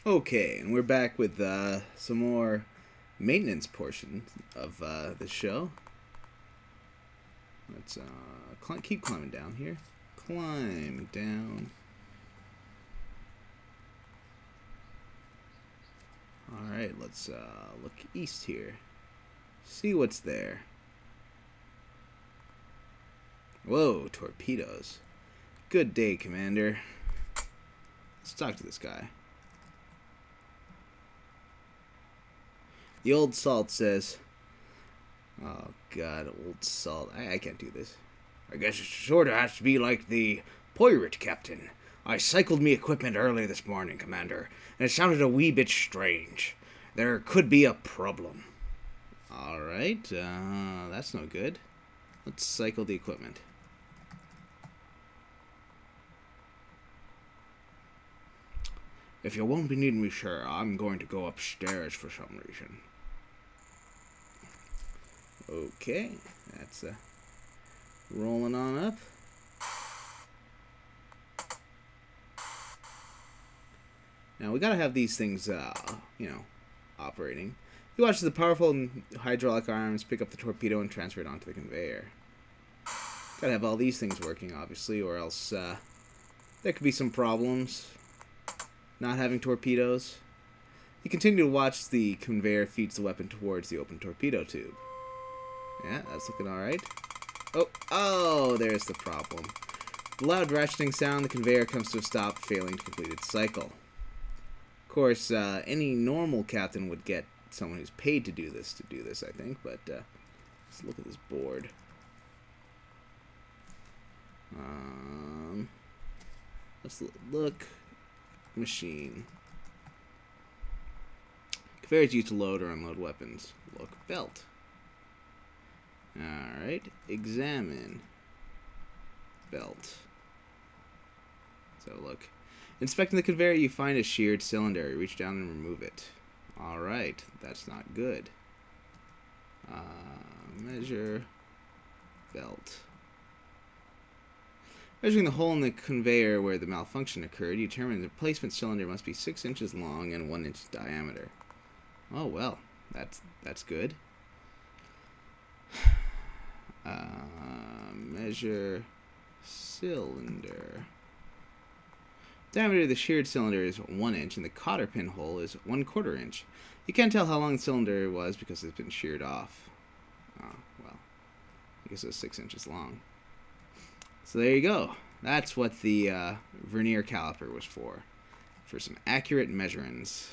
Okay, and we're back with some more maintenance portion of the show. Let's keep climbing down here. Climb down. Alright, let's look east here. See what's there. Whoa, torpedoes. Good day, Commander. Let's talk to this guy. The old salt says, oh god, old salt. I can't do this. I guess it sort of has to be like the pirate captain. I cycled me equipment early this morning, Commander, and it sounded a wee bit strange. There could be a problem. Alright, that's no good. Let's cycle the equipment. If you won't be needing me, sir, I'm going to go upstairs for some reason. Okay, that's rolling on up. Now we gotta have these things, operating. You watch the powerful hydraulic arms pick up the torpedo and transfer it onto the conveyor. Gotta have all these things working, obviously, or else there could be some problems. Not having torpedoes. You continue to watch the conveyor feeds the weapon towards the open torpedo tube. Yeah, that's looking alright. Oh, there's the problem. The loud ratcheting sound, the conveyor comes to a stop, failing to complete its cycle. Of course, any normal captain would get someone who's paid to do this, I think, but let's look at this board. Let's look. Machine. Conveyor is used to load or unload weapons. Look. Belt. Alright. Examine. Belt. So look. Inspecting the conveyor, you find a sheared cylinder. You reach down and remove it. Alright. That's not good. Measure. Belt. Measuring the hole in the conveyor where the malfunction occurred, you determine the replacement cylinder must be 6 inches long and 1 inch diameter. Oh well, that's good. Measure cylinder. Diameter of the sheared cylinder is 1 inch, and the cotter pin hole is 1/4 inch. You can't tell how long the cylinder was because it's been sheared off. Oh well, I guess it was 6 inches long. So there you go. That's what the vernier caliper was for some accurate measurements.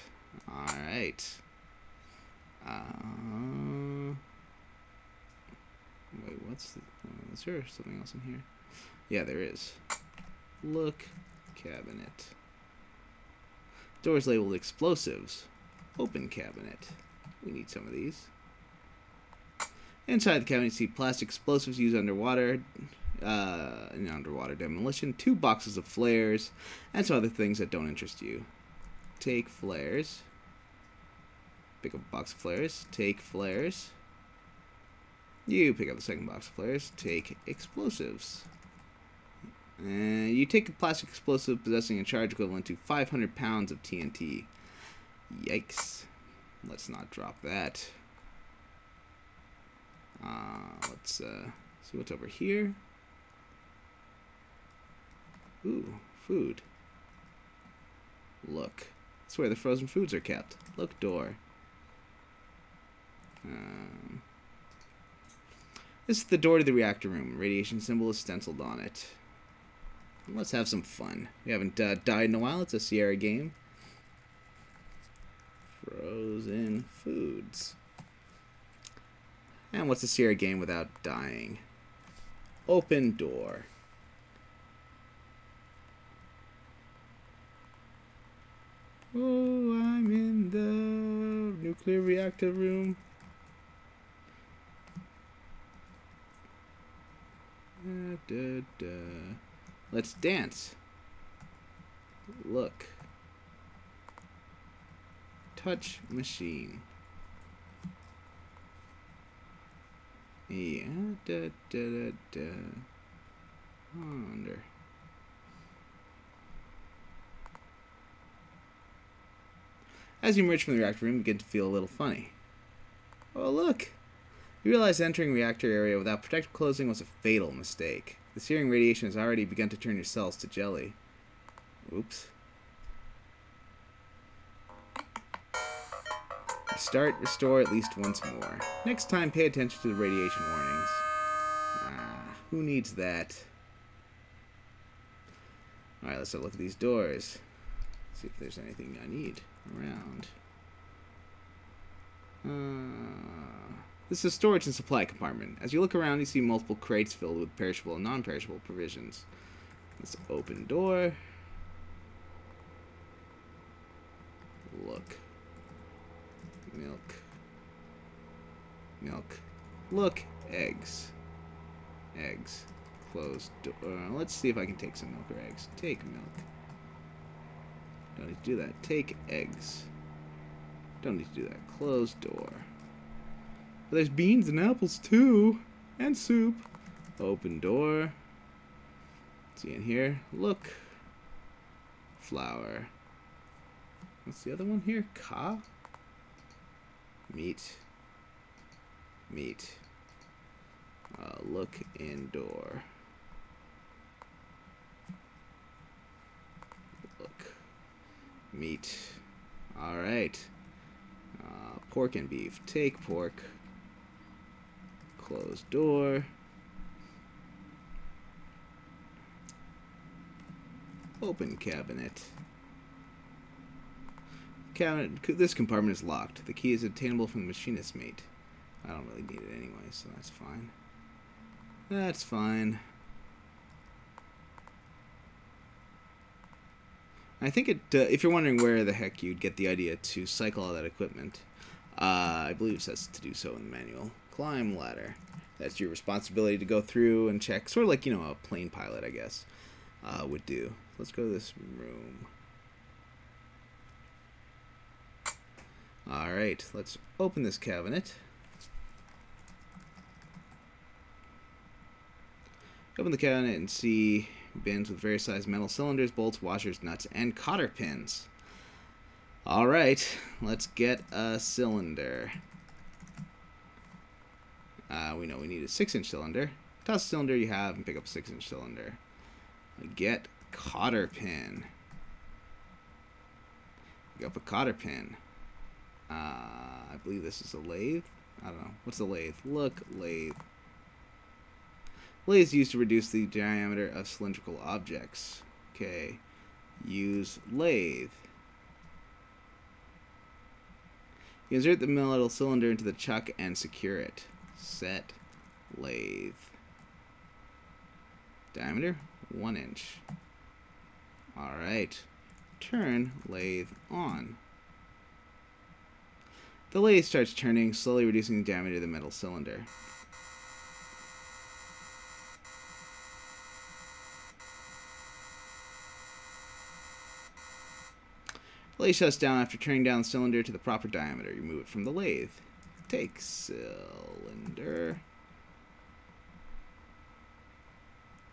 Alright. Wait, what's the... is there something else in here? Yeah, there is. Look. Cabinet. Doors labeled explosives. Open cabinet. We need some of these. Inside the cabinet, you see plastic explosives used underwater. In underwater demolition, 2 boxes of flares, and some other things that don't interest you. Take flares. Pick up a box of flares. Take flares. You pick up the second box of flares. Take explosives. And you take a plastic explosive possessing a charge equivalent to 500 pounds of TNT. Yikes. Let's not drop that. Let's see what's over here. Ooh, food. Look. That's where the frozen foods are kept. Look, door. This is the door to the reactor room. Radiation symbol is stenciled on it. Let's have some fun. We haven't died in a while. It's a Sierra game. Frozen foods. And what's a Sierra game without dying? Open door. Oh, I'm in the nuclear reactor room. Let's dance. Look. Touch machine. Yeah. Under. As you emerge from the reactor room, you begin to feel a little funny. Oh, look! You realize entering reactor area without protective clothing was a fatal mistake. The searing radiation has already begun to turn your cells to jelly. Oops. Restore at least once more. Next time, pay attention to the radiation warnings. Who needs that? Alright, let's have a look at these doors. See if there's anything I need around. This is a storage and supply compartment. As you look around, you see multiple crates filled with perishable and non-perishable provisions. Let's open door. Look. Milk. Milk. Look. Eggs. Eggs. Closed door. Let's see if I can take some milk or eggs. Take milk. Don't need to do that. Take eggs. Don't need to do that. Closed door. But there's beans and apples too. And soup. Open door. See in here. Look. Flour. What's the other one here? Ka? Meat. Meat. Look indoor. Look. Meat. Alright. Pork and beef. Take pork. Close door. Open cabinet. This compartment is locked. The key is obtainable from the machinist's mate. I don't really need it anyway, so that's fine. That's fine. I think if you're wondering where the heck you'd get the idea to cycle all that equipment, I believe it says to do so in the manual. Climb ladder. That's your responsibility to go through and check, sort of like, you know, a plane pilot, I guess, would do. Let's go to this room. Alright, let's open this cabinet. Open the cabinet and see bins with various sized metal cylinders, bolts, washers, nuts, and cotter pins. Alright, let's get a cylinder. We know we need a 6-inch cylinder. Toss the cylinder you have and pick up a 6-inch cylinder. Get cotter pin. Pick up a cotter pin. I believe this is a lathe. I don't know. What's a lathe? Look, lathe. Lathe is used to reduce the diameter of cylindrical objects. Okay. Use lathe. You insert the metal cylinder into the chuck and secure it. Set lathe. Diameter 1 inch. Alright. Turn lathe on. The lathe starts turning, slowly reducing the diameter of the metal cylinder. The lathe shuts down after turning down the cylinder to the proper diameter. You move it from the lathe. Take cylinder.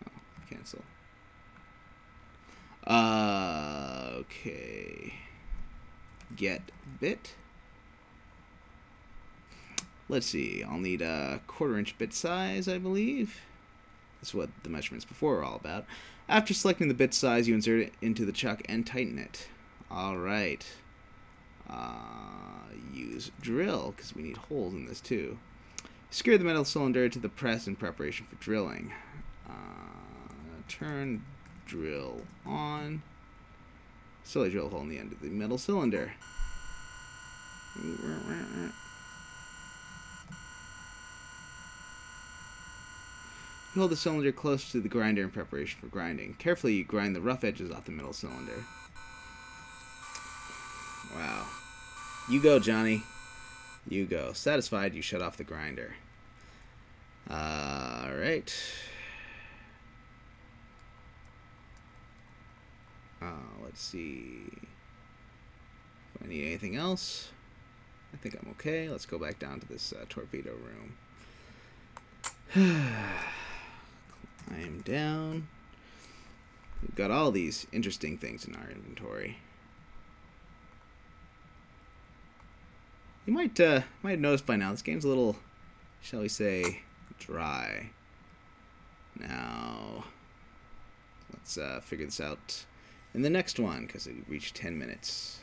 Oh, cancel. Okay. Get bit. Let's see, I'll need a 1/4-inch bit size, I believe. That's what the measurements before were all about. After selecting the bit size, you insert it into the chuck and tighten it. Alright. Use drill, because we need holes in this too. Secure the metal cylinder to the press in preparation for drilling. Turn drill on. Slowly drill a hole in the end of the metal cylinder. You hold the cylinder close to the grinder in preparation for grinding. Carefully, you grind the rough edges off the metal cylinder. Wow. You go, Johnny. You go. Satisfied, you shut off the grinder. Alright. Let's see. Do I need anything else? I think I'm okay. Let's go back down to this torpedo room. Climb down. We've got all these interesting things in our inventory. You might have noticed by now, this game's a little, shall we say, dry. Now, let's figure this out in the next one, because we've reached 10 minutes.